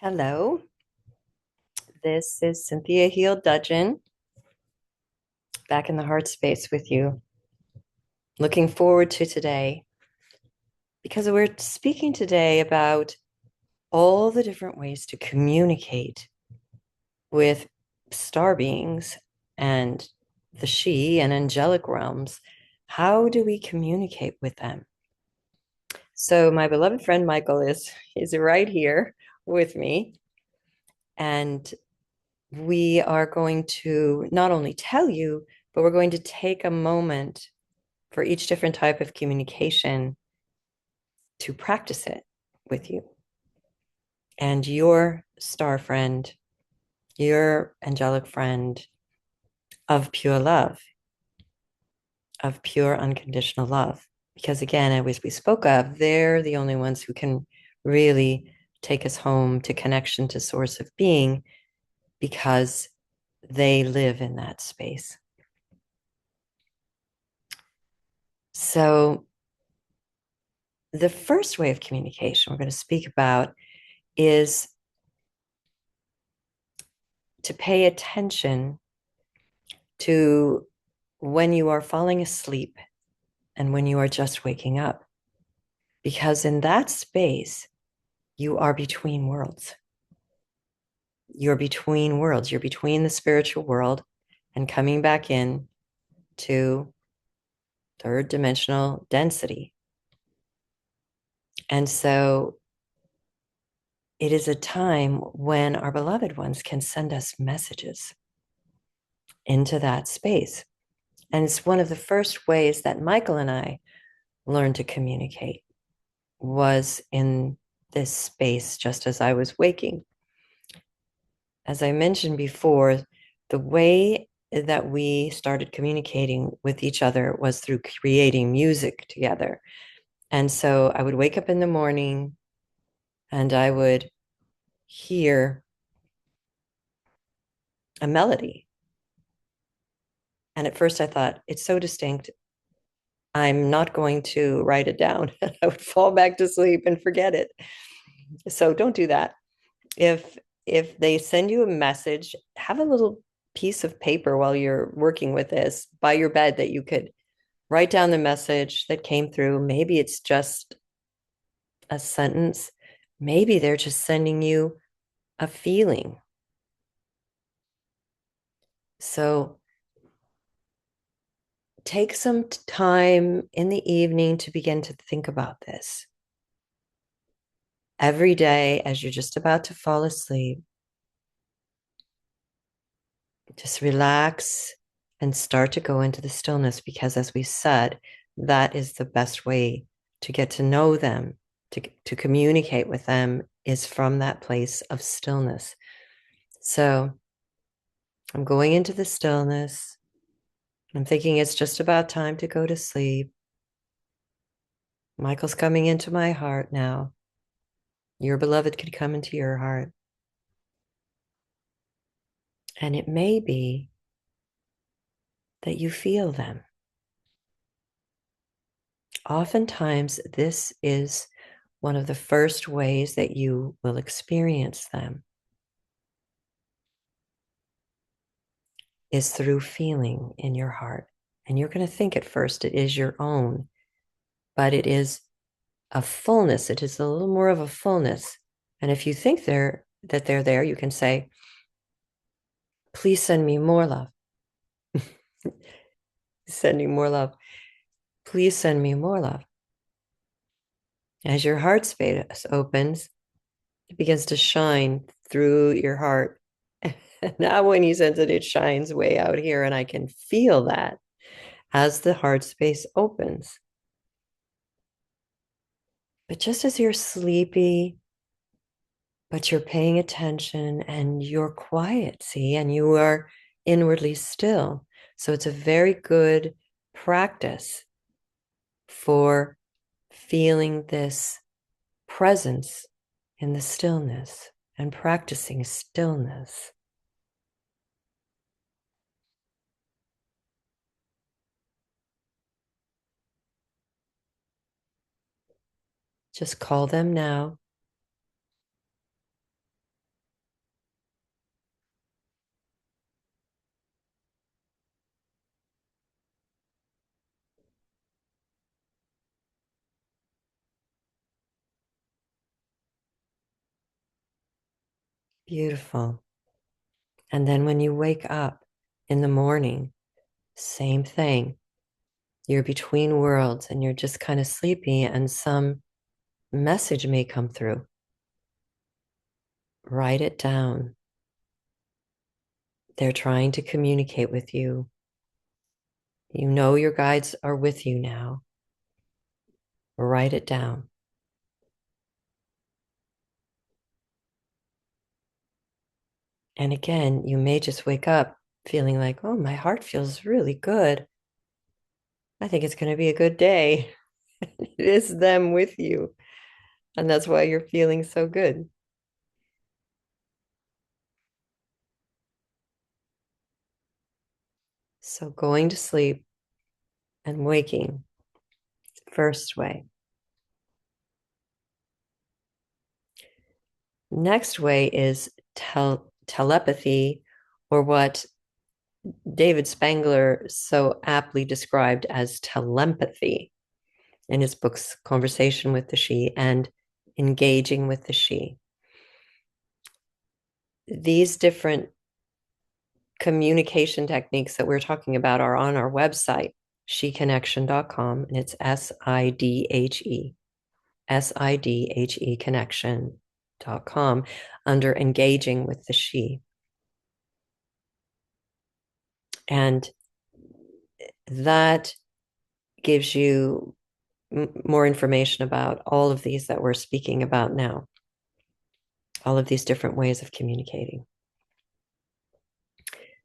Hello, this is Cynthia Heel Dudgeon back in the heart space with you. Looking forward to today because we're speaking today about all the different ways to communicate with star beings and the she and angelic realms. How do we communicate with them? So my beloved friend Michael is right here with me, and we are going to not only tell you, but we're going to take a moment for each different type of communication to practice it with you. And your star friend, your angelic friend of pure love, of pure unconditional love. Because again, as we spoke of, they're the only ones who can really take us home to connection to source of being because they live in that space. So the first way of communication we're going to speak about is to pay attention to when you are falling asleep and when you are just waking up. Because in that space, you are between worlds. You're between worlds. You're between the spiritual world and coming back in to third dimensional density. And so it is a time when our beloved ones can send us messages into that space. And it's one of the first ways that Michael and I learned to communicate was in this space just as I was waking. As I mentioned before, the way that we started communicating with each other was through creating music together. And so I would wake up in the morning and I would hear a melody. And at first I thought, it's so distinct, I'm not going to write it down. I would fall back to sleep and forget it. So don't do that. If if they send you a message, have a little piece of paper while you're working with this by your bed that you could write down the message that came through. Maybe it's just a sentence. Maybe they're just sending you a feeling. So take some time in the evening to begin to think about this. Every day, as you're just about to fall asleep, just relax and start to go into the stillness because, as we said, that is the best way to get to know them, to communicate with them, is from that place of stillness. So I'm going into the stillness. I'm thinking it's just about time to go to sleep. Michael's coming into my heart now. Your beloved could come into your heart. And it may be that you feel them. Oftentimes, this is one of the first ways that you will experience them is through feeling in your heart. And you're going to think at first it is your own, but it is a fullness. It is a little more of a fullness. And if you think they're there, you can say, please send me more love. Sending more love. Please send me more love. As your heart space opens, it begins to shine through your heart. Now, when you sense it, it shines way out here, and I can feel that as the heart space opens. But just as you're sleepy, but you're paying attention and you're quiet, see, and you are inwardly still. So it's a very good practice for feeling this presence in the stillness and practicing stillness. Just call them now. Beautiful. And then when you wake up in the morning, same thing. You're between worlds and you're just kind of sleepy, and some message may come through. Write it down. They're trying to communicate with you. You know your guides are with you now. Write it down. And again, you may just wake up feeling like, oh, my heart feels really good. I think it's going to be a good day. It is them with you. And that's why you're feeling so good. So going to sleep and waking, first way. Next way is telepathy, or what David Spangler so aptly described as telempathy in his books, Conversation with the She and Engaging with the She. These different communication techniques that we're talking about are on our website, sheconnection.com, and it's SIDHE connection.com under Engaging with the She. And that gives you more information about all of these that we're speaking about now, all of these different ways of communicating.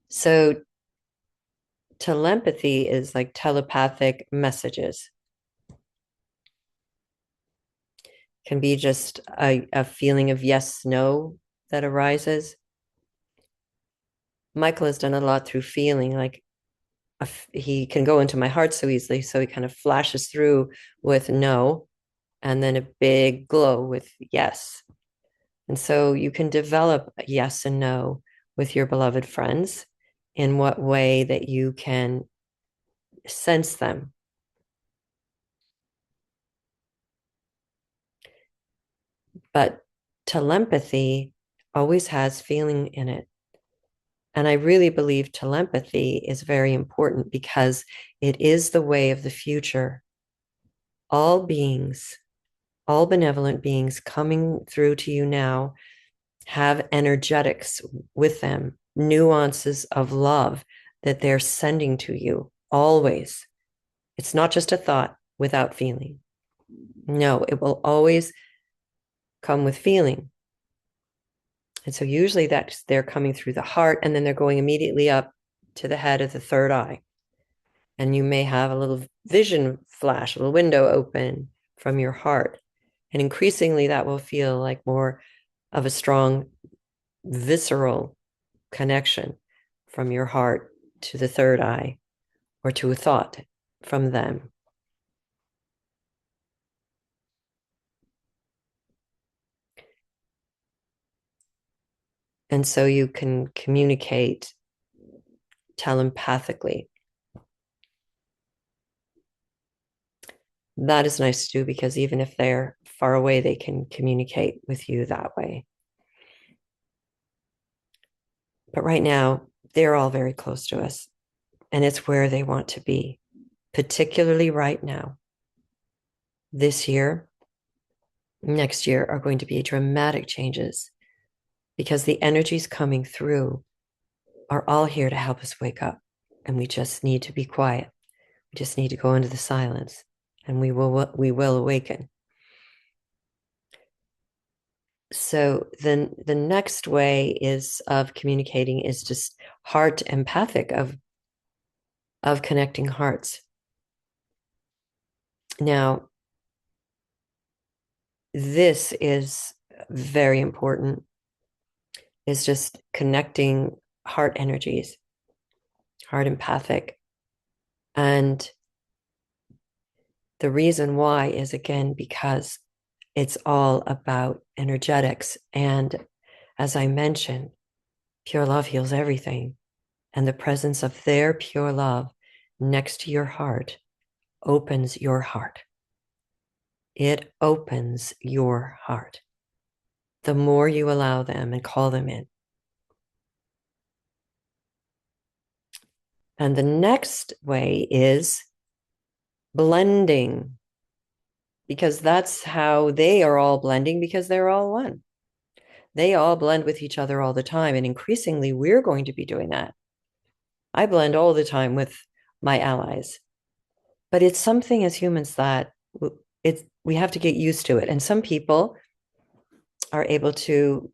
So telepathy is like telepathic messages. Can be just a feeling of yes, no that arises. Michael has done a lot through feeling, like he can go into my heart so easily. So he kind of flashes through with no, and then a big glow with yes. And so you can develop a yes and no with your beloved friends in what way that you can sense them. But telepathy always has feeling in it. And I really believe telepathy is very important because it is the way of the future. All beings, all benevolent beings coming through to you now have energetics with them, nuances of love that they're sending to you always. It's not just a thought without feeling. No, it will always come with feeling. And so usually that's they're coming through the heart and then they're going immediately up to the head of the third eye. And you may have a little vision flash, a little window open from your heart. And increasingly that will feel like more of a strong visceral connection from your heart to the third eye or to a thought from them. And so you can communicate telepathically. That is nice to do because even if they're far away, they can communicate with you that way. But right now, they're all very close to us, and it's where they want to be, particularly right now. This year, next year are going to be dramatic changes because the energies coming through are all here to help us wake up. And we just need to be quiet. We just need to go into the silence and we will awaken. So then the next way is of communicating is just heart empathic of connecting hearts. Now, this is very important, is just connecting heart energies, heart empathic. And the reason why is again because it's all about energetics. And as I mentioned, pure love heals everything. And the presence of their pure love next to your heart opens your heart. It opens your heart. the more you allow them and call them in. And the next way is blending, because that's how they are all blending, because they're all one. They all blend with each other all the time. And increasingly, we're going to be doing that. I blend all the time with my allies, but it's something as humans that we have to get used to it. And some people are able to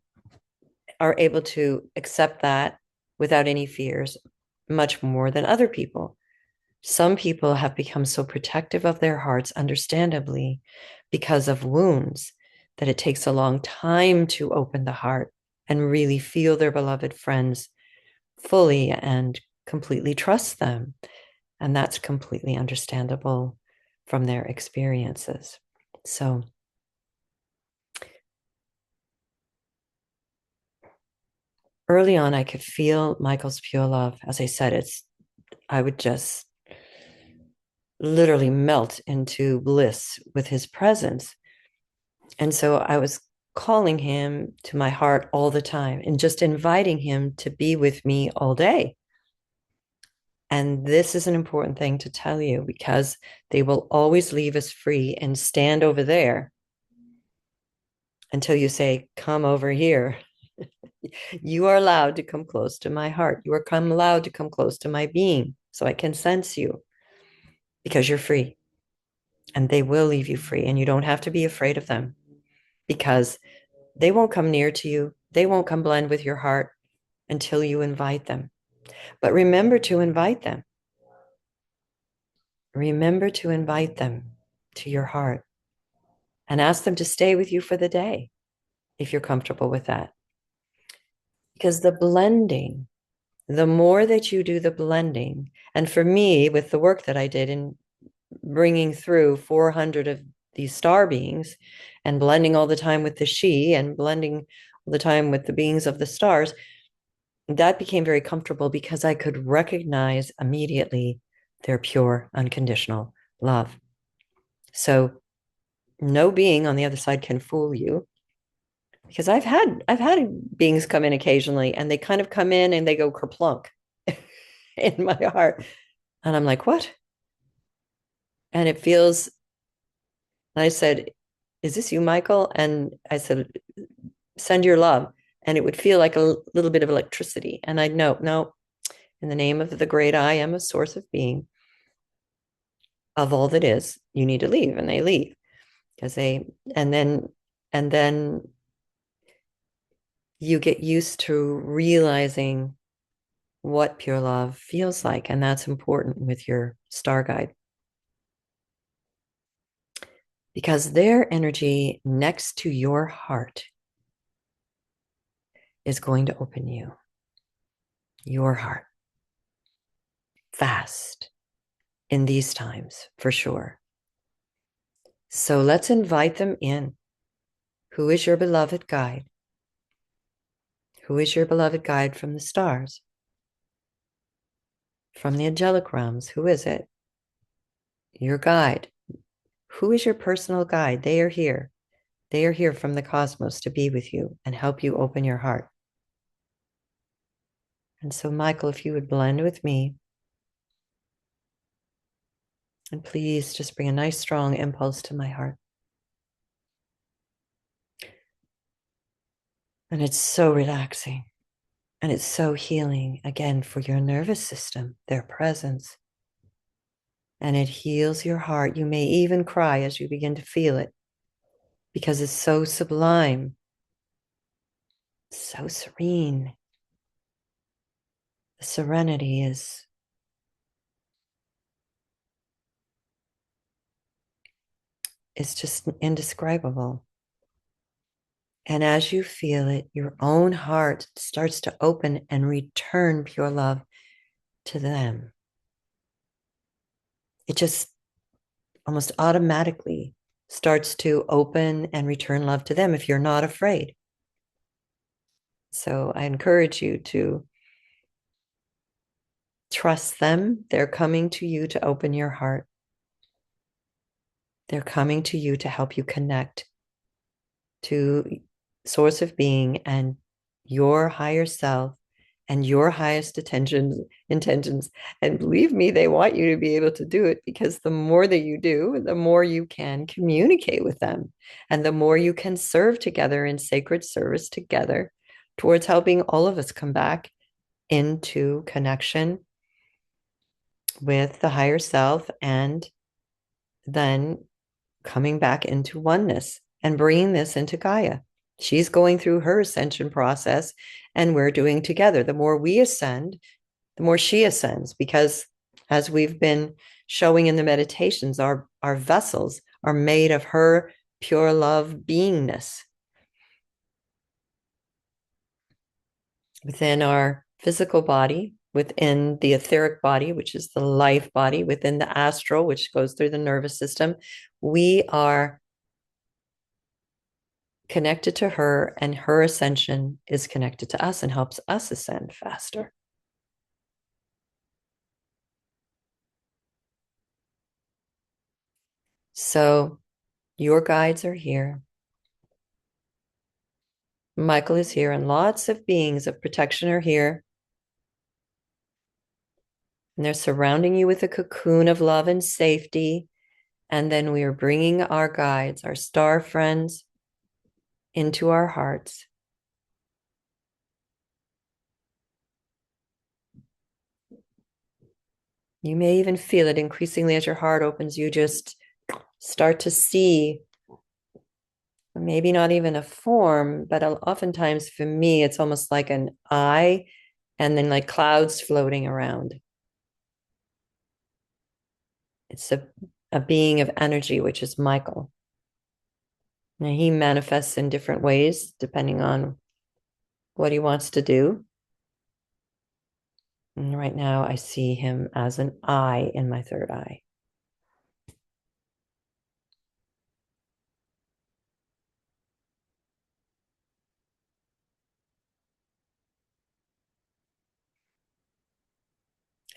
accept that without any fears much more than other people. Some people have become so protective of their hearts, understandably, because of wounds, that it takes a long time to open the heart and really feel their beloved friends fully and completely trust them. And that's completely understandable from their experiences. So early on, I could feel Michael's pure love. As I said, I would just literally melt into bliss with his presence. And so I was calling him to my heart all the time and just inviting him to be with me all day. And this is an important thing to tell you, because they will always leave us free and stand over there until you say, come over here. You are allowed to come close to my heart. You are allowed to come close to my being so I can sense you, because you're free. And they will leave you free. And you don't have to be afraid of them, because they won't come near to you. They won't come blend with your heart until you invite them. But remember to invite them. Remember to invite them to your heart and ask them to stay with you for the day, if you're comfortable with that. Because the blending, the more that you do the blending, and for me, with the work that I did in bringing through 400 of these star beings and blending all the time with the she and blending all the time with the beings of the stars, that became very comfortable, because I could recognize immediately their pure, unconditional love. So no being on the other side can fool you, because I've had beings come in occasionally, and they kind of come in and they go kerplunk in my heart, and I'm like, what? And it feels. And I said, is this you, Michael? And I said, send your love. And it would feel like a little bit of electricity. And I'd know, no, in the name of the great I am a source of being, of all that is, you need to leave. And they leave, because and then you get used to realizing what pure love feels like. And that's important with your star guide, because their energy next to your heart is going to open your heart fast in these times, for sure. So let's invite them in. Who is your beloved guide? Who is your beloved guide from the stars? From the angelic realms, who is it? Your guide. Who is your personal guide? They are here. They are here from the cosmos to be with you and help you open your heart. And so, Michael, if you would blend with me, and please just bring a nice, strong impulse to my heart. And it's so relaxing. And it's so healing, again, for your nervous system, their presence. And it heals your heart. You may even cry as you begin to feel it, because it's so sublime, so serene. The serenity is just indescribable. And as you feel it, your own heart starts to open and return pure love to them. It just almost automatically starts to open and return love to them if you're not afraid. So I encourage you to trust them. They're coming to you to open your heart. They're coming to you to help you connect to source of being and your higher self and your highest intentions. And believe me, they want you to be able to do it, because the more that you do, the more you can communicate with them, and the more you can serve together in sacred service together towards helping all of us come back into connection with the higher self, and then coming back into oneness and bringing this into Gaia. She's going through her ascension process, and we're doing together. The more we ascend, the more she ascends, because as we've been showing in the meditations, our vessels are made of her pure love beingness. Within our physical body, within the etheric body, which is the life body, within the astral, which goes through the nervous system, we are connected to her, and her ascension is connected to us and helps us ascend faster. So your guides are here. Michael is here, and lots of beings of protection are here. And they're surrounding you with a cocoon of love and safety. And then we are bringing our guides, our star friends, into our hearts. You may even feel it increasingly as your heart opens. You just start to see, maybe not even a form, but oftentimes for me, it's almost like an eye and then like clouds floating around. It's a being of energy, which is Michael. Now, he manifests in different ways depending on what he wants to do. And right now, I see him as an eye in my third eye.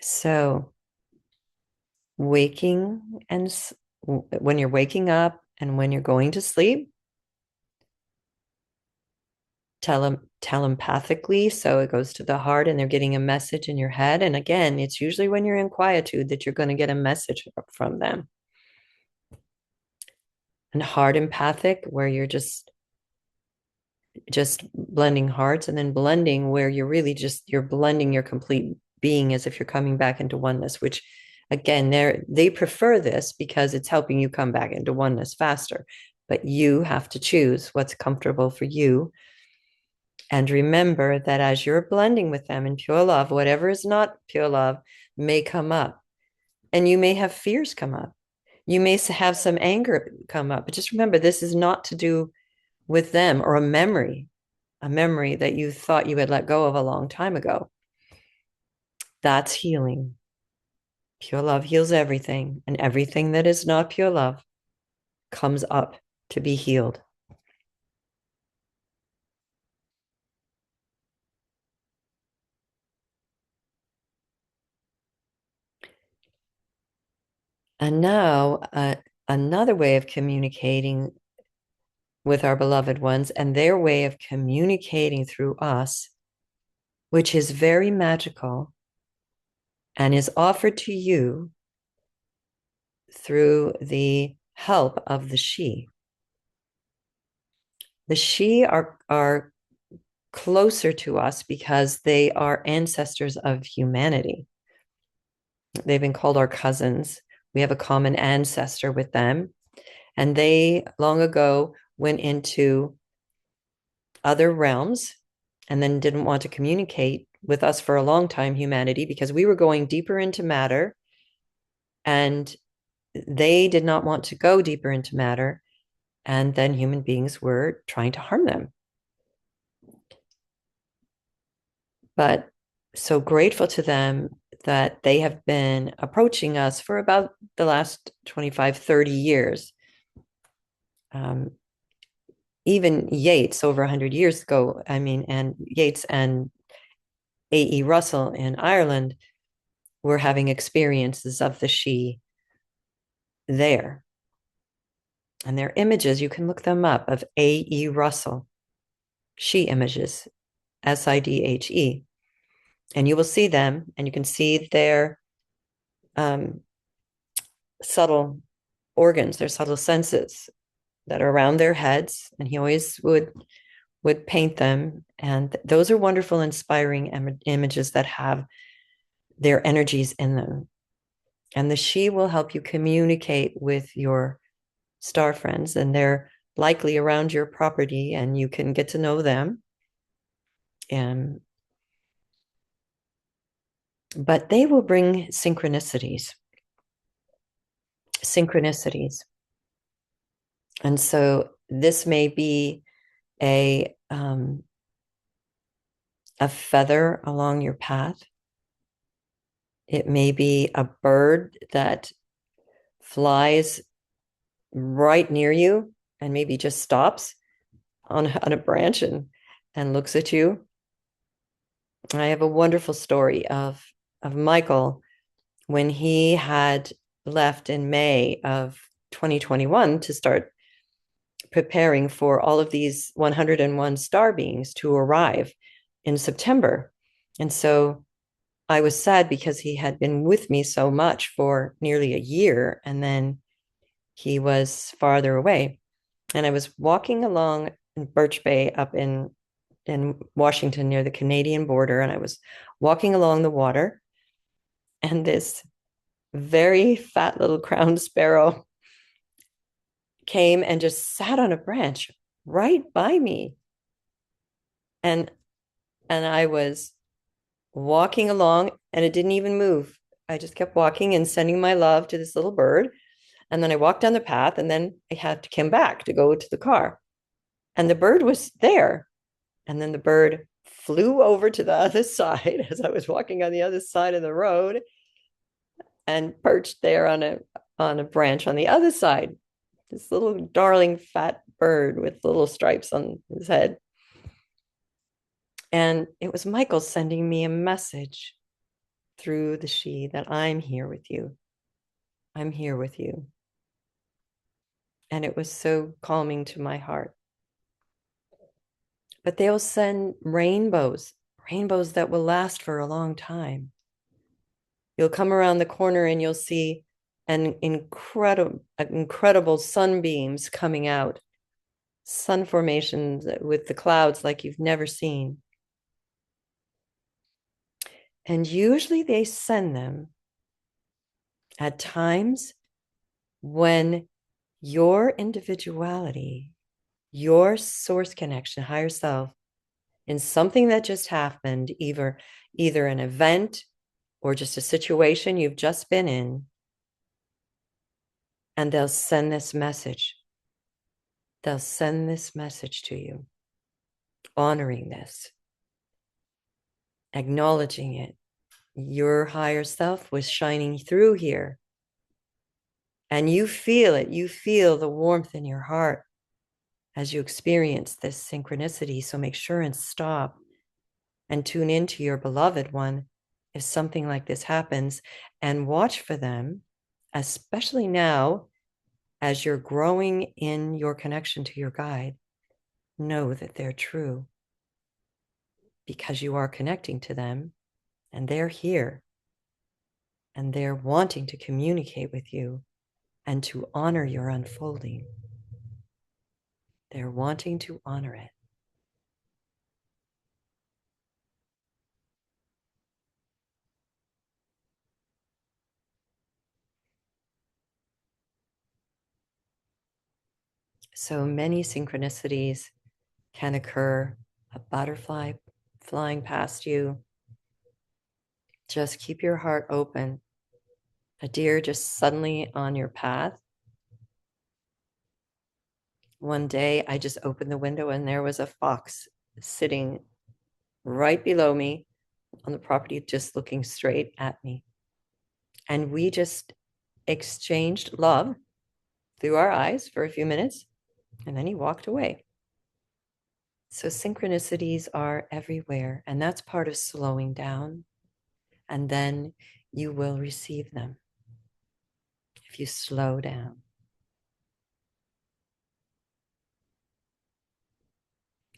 So, waking and when you're waking up and when you're going to sleep, telepathically, so it goes to the heart and they're getting a message in your head. And again, it's usually when you're in quietude that you're going to get a message from them. And heart empathic, where you're just blending hearts, and then blending where you're really you're blending your complete being as if you're coming back into oneness, which again, they prefer this because it's helping you come back into oneness faster. But you have to choose what's comfortable for you. And remember that as you're blending with them in pure love, whatever is not pure love may come up. And you may have fears come up. You may have some anger come up. But just remember, this is not to do with them, or a memory that you thought you had let go of a long time ago. That's healing. Pure love heals everything, and everything that is not pure love comes up to be healed. And now, another way of communicating with our beloved ones, and their way of communicating through us, which is very magical and is offered to you through the help of the she. The she are closer to us because they are ancestors of humanity. They've been called our cousins. We have a common ancestor with them. And they long ago went into other realms and then didn't want to communicate with us for a long time, humanity, because we were going deeper into matter. And they did not want to go deeper into matter. And then human beings were trying to harm them. But so grateful to them that they have been approaching us for about the last 25, 30 years. Even Yeats over 100 years ago, and Yeats and A.E. Russell in Ireland were having experiences of the she there. And their images, you can look them up, of A.E. Russell. she images, Sidhe. And you will see them, and you can see their um, subtle organs, their subtle senses that are around their heads. And he always would paint them. And those are wonderful, inspiring images that have their energies in them. And the she will help you communicate with your star friends, and they're likely around your property, and you can get to know them. And but they will bring synchronicities. And so this may be a a feather along your path. It may be a bird that flies right near you and maybe just stops on a branch and looks at you. I have a wonderful story of Michael when he had left in May of 2021 to start preparing for all of these 101 star beings to arrive in September. And so I was sad because he had been with me so much for nearly a year, and then he was farther away. And I was walking along in Birch Bay up in Washington near the Canadian border, and I was walking along the water, and this very fat little crowned sparrow came and just sat on a branch right by me. And I was walking along, and it didn't even move. I just kept walking and sending my love to this little bird. And then I walked down the path, and then I had to come back to go to the car. And the bird was there. And then the bird flew over to the other side as I was walking on the other side of the road and perched there on a branch on the other side. This little darling fat bird with little stripes on his head. And it was Michael sending me a message through the she that I'm here with you. I'm here with you. And it was so calming to my heart. But they'll send rainbows that will last for a long time. You'll come around the corner and you'll see incredible sunbeams coming out, sun formations with the clouds like you've never seen. And usually they send them at times when your individuality, your source connection, higher self, in something that just happened, either an event or just a situation you've just been in, and they'll send this message. They'll send this message to you, honoring this, acknowledging it. Your higher self was shining through here. And you feel it. You feel the warmth in your heart as you experience this synchronicity. So make sure and stop and tune into your beloved one if something like this happens, and watch for them, especially now as you're growing in your connection to your guide. Know that they're true because you are connecting to them, and they're here, and they're wanting to communicate with you and to honor your unfolding. They're wanting to honor it. So many synchronicities can occur. A butterfly flying past you. Just keep your heart open. A deer just suddenly on your path. One day I just opened the window and there was a fox sitting right below me on the property, just looking straight at me. And we just exchanged love through our eyes for a few minutes, and then he walked away. So synchronicities are everywhere, and that's part of slowing down. And then you will receive them if you slow down.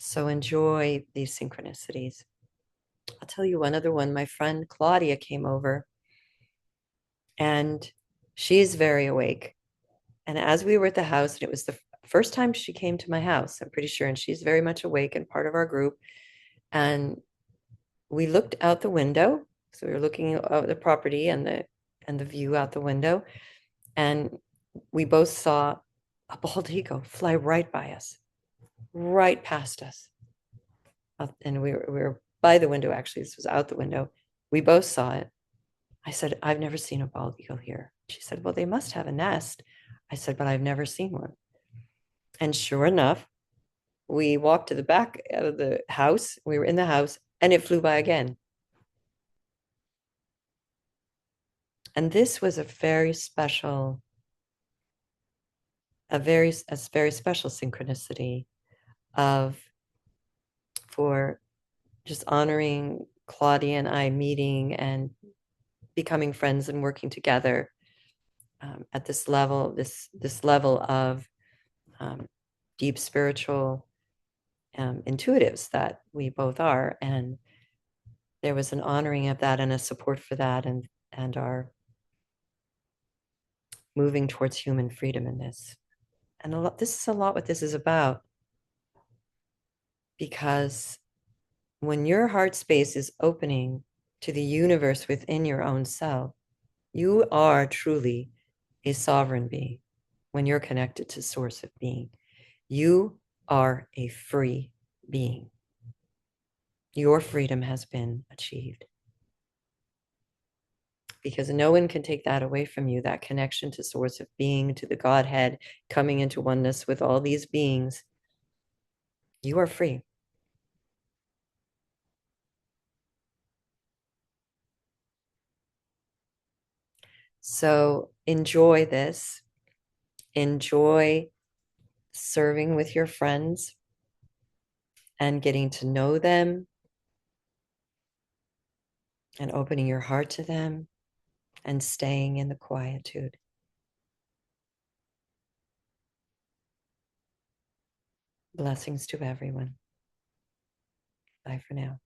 So enjoy these synchronicities. I'll tell you one other one. My friend Claudia came over and she's very awake. And as we were at the house, and it was the first time she came to my house, I'm pretty sure, and she's very much awake and part of our group. And we looked out the window. So we were looking at the property and the view out the window. And we both saw a bald eagle fly right by us, right past us. And we were by the window, actually. This was out the window. We both saw it. I said, I've never seen a bald eagle here. She said, well, they must have a nest. I said, but I've never seen one. And sure enough, we walked to the back of the house. We were in the house and it flew by again. And this was a very special synchronicity of for just honoring Claudia and I meeting and becoming friends and working together at this level, this level of deep spiritual intuitives that we both are. And there was an honoring of that and a support for that, and our moving towards human freedom in this. And this is a lot what this is about, because when your heart space is opening to the universe within your own self, you are truly a sovereign being. When you're connected to source of being, you are a free being. Your freedom has been achieved, because no one can take that away from you, that connection to source of being, to the Godhead, coming into oneness with all these beings. You are free. So enjoy this. Enjoy serving with your friends and getting to know them and opening your heart to them and staying in the quietude. Blessings to everyone. Bye for now.